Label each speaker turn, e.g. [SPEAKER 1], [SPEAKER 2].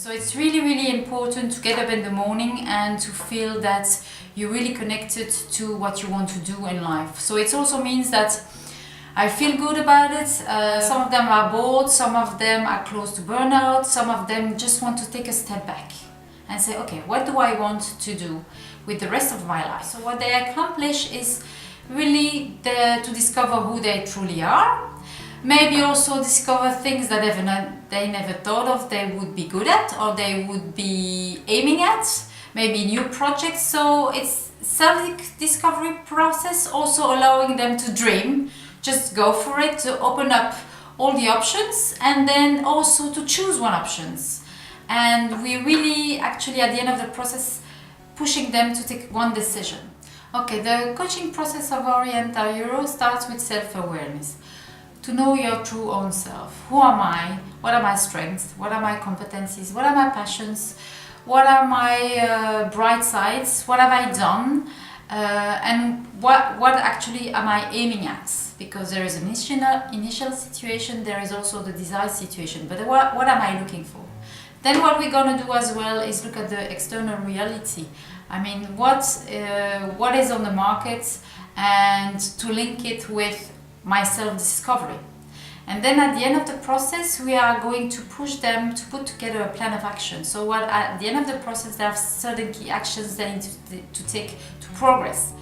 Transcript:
[SPEAKER 1] So it's really, really important to get up in the morning and to feel that you're really connected to what you want to do in life. So it also means that I feel good about it. Some of them are bored, some of them are close to burnout, some of them just want to take a step back and say, okay, what do I want to do with the rest of my life? So what they accomplish is really to discover who they truly are. Maybe also discover things that they never thought of they would be good at or they would be aiming at. Maybe new projects. So it's self-discovery process, also allowing them to dream. Just go for it, to open up all the options and then also to choose one options. And we really actually at the end of the process pushing them to take one decision. Okay, the coaching process of Oriental Euro starts with self-awareness. To know your true own self. Who am I? What are my strengths? What are my competencies? What are my passions? What are my bright sides? What have I done? And what actually am I aiming at? Because there is an initial situation, there is also the desired situation. But what am I looking for? Then what we're going to do as well is look at the external reality. I mean, what is on the market and to link it with my self-discovery. And then at the end of the process, we are going to push them to put together a plan of action. So at the end of the process, there are certain key actions they need to take to progress.